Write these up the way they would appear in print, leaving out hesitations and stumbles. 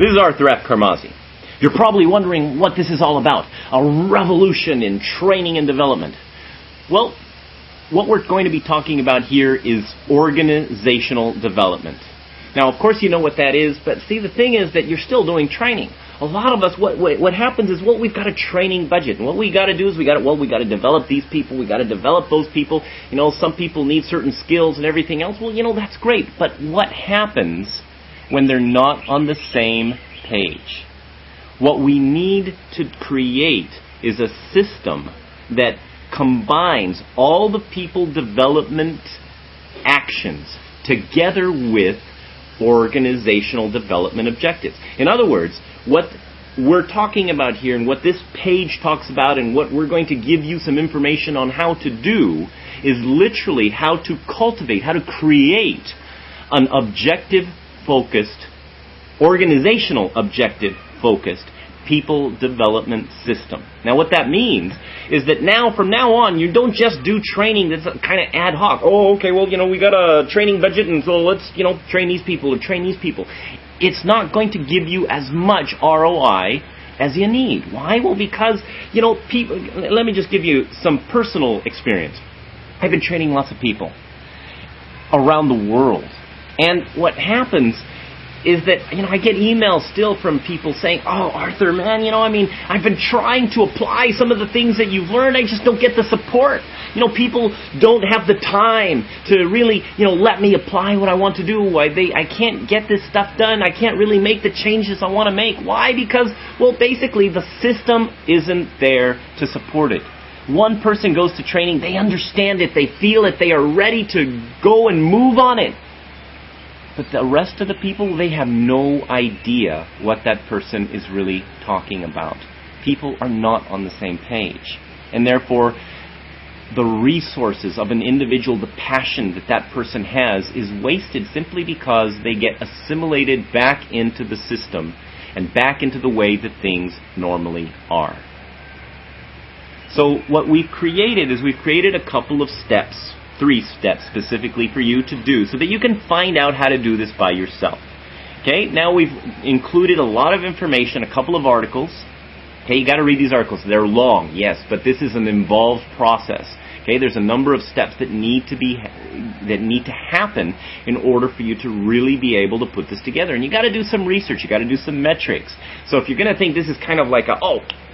This is Arthur F. Karmazi. You're probably wondering what this is all about. A revolution in training and development. Well, what we're going to be talking about here is organizational development. Now, of course, you know what that is, but see, the thing is that you're still doing training. A lot of us, what happens is, we've got a training budget, and what we got to do is we got to develop these people, we got to develop those people. Some people need certain skills and everything else. Well, that's great, but what happens when they're not on the same page? What we need to create is a system that combines all the people development actions together with organizational development objectives. In other words, what we're talking about here and what this page talks about and what we're going to give you some information on how to do is literally how to cultivate, how to create an objective-focused, organizational objective-focused people development system. Now, what that means is that from now on, you don't just do training that's kind of ad hoc. Oh, okay, well, we got a training budget, and so let's, train these people or train these people. It's not going to give you as much ROI as you need. Why? Well, because, people, let me just give you some personal experience. I've been training lots of people around the world. And what happens is that, I get emails still from people saying, oh, Arthur, man, I've been trying to apply some of the things that you've learned. I just don't get the support. People don't have the time to really, let me apply what I want to do. I can't get this stuff done. I can't really make the changes I want to make. Why? Because, basically the system isn't there to support it. One person goes to training, they understand it, they feel it, they are ready to go and move on it. But the rest of the people, they have no idea what that person is really talking about. People are not on the same page. And therefore, the resources of an individual, the passion that person has, is wasted simply because they get assimilated back into the system and back into the way that things normally are. So what we've created is a couple of steps. 3 steps specifically for you to do so that you can find out how to do this by yourself. Okay, now we've included a lot of information, a couple of articles. Okay, you got to read these articles. They're long, yes, but this is an involved process. Okay, there's a number of steps that need to happen in order for you to really be able to put this together. And you got to do some research. You got to do some metrics. So if you're going to think this is kind of like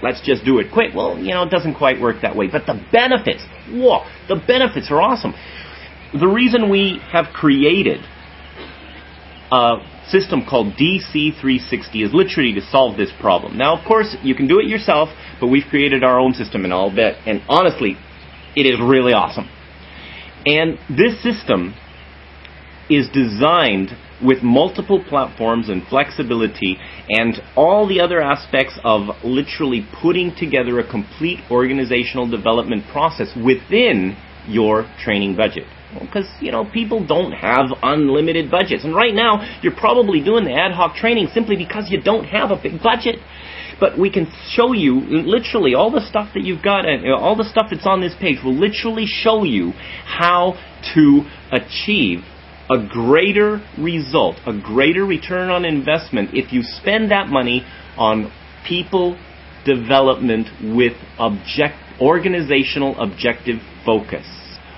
let's just do it quick. Well, it doesn't quite work that way. But the benefits, the benefits are awesome. The reason we have created a system called DC360 is literally to solve this problem. Now, of course, you can do it yourself, but we've created our own system, and I'll bet, and honestly, it is really awesome. And this system is designed with multiple platforms and flexibility and all the other aspects of literally putting together a complete organizational development process within your training budget. Because, people don't have unlimited budgets. And right now, you're probably doing the ad hoc training simply because you don't have a big budget. But we can show you, literally, all the stuff that you've got, and all the stuff that's on this page will literally show you how to achieve a greater result, a greater return on investment if you spend that money on people development with organizational objective focus.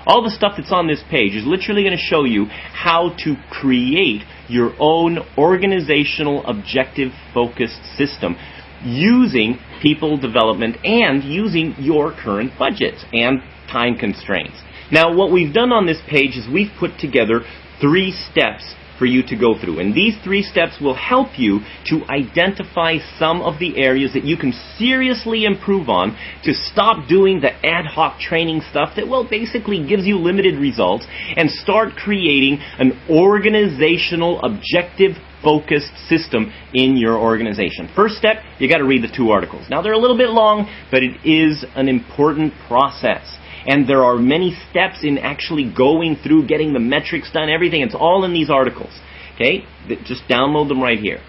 All the stuff that's on this page is literally going to show you how to create your own organizational objective focused system using people development and using your current budgets and time constraints. Now, what we've done on this page is we've put together 3 steps for you to go through. And these 3 steps will help you to identify some of the areas that you can seriously improve on to stop doing the ad hoc training stuff that, basically gives you limited results and start creating an organizational objective focused system in your organization. First step, you got to read the 2 articles. Now, they're a little bit long, but it is an important process. And there are many steps in actually going through, getting the metrics done, everything. It's all in these articles. Okay? Just download them right here.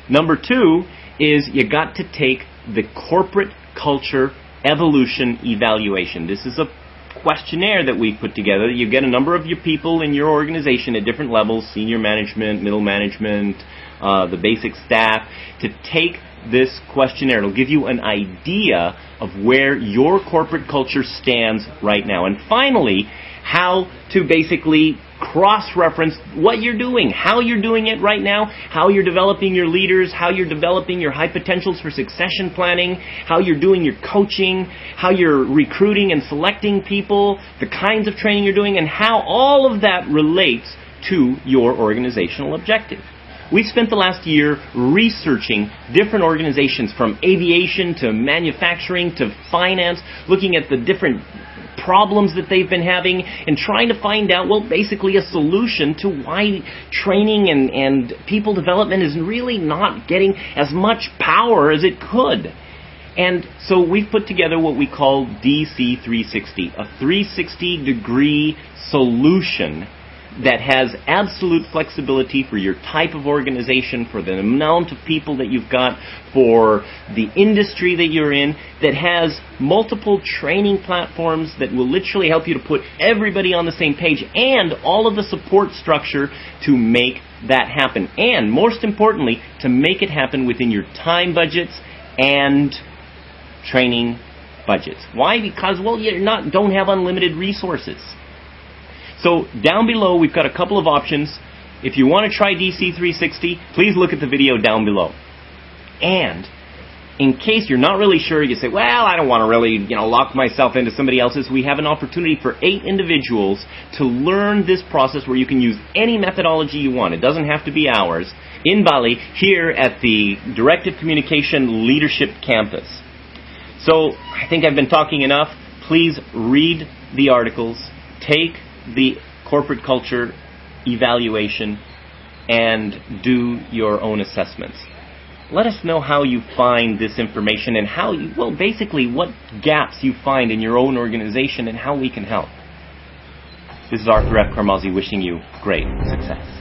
Number 2 is you got to take the corporate culture evolution evaluation. This is a questionnaire that we put together. You get a number of your people in your organization at different levels, senior management, middle management, the basic staff, to take this questionnaire. It'll give you an idea of where your corporate culture stands right now. And finally, how to basically cross-reference what you're doing, how you're doing it right now, how you're developing your leaders, how you're developing your high potentials for succession planning, how you're doing your coaching, how you're recruiting and selecting people, the kinds of training you're doing, and how all of that relates to your organizational objective. We've spent the last year researching different organizations, from aviation to manufacturing to finance, looking at the different problems that they've been having and trying to find out, well, basically a solution to why training and people development is really not getting as much power as it could. And so we've put together what we call DC 360, a 360-degree solution that has absolute flexibility for your type of organization, for the amount of people that you've got, for the industry that you're in, that has multiple training platforms that will literally help you to put everybody on the same page, and all of the support structure to make that happen. And most importantly, to make it happen within your time budgets and training budgets. Why? Because, well, you don't have unlimited resources. So down below, we've got a couple of options. If you want to try DC 360, please look at the video down below. And in case you're not really sure, you say, well, I don't want to really, lock myself into somebody else's, we have an opportunity for 8 individuals to learn this process where you can use any methodology you want. It doesn't have to be ours. In Bali, here at the Directive Communication Leadership Campus. So I think I've been talking enough. Please read the articles. Take the corporate culture evaluation and do your own assessments. Let us know how you find this information and how you, basically what gaps you find in your own organization and how we can help. This is Arthur F. Carmazzi wishing you great success.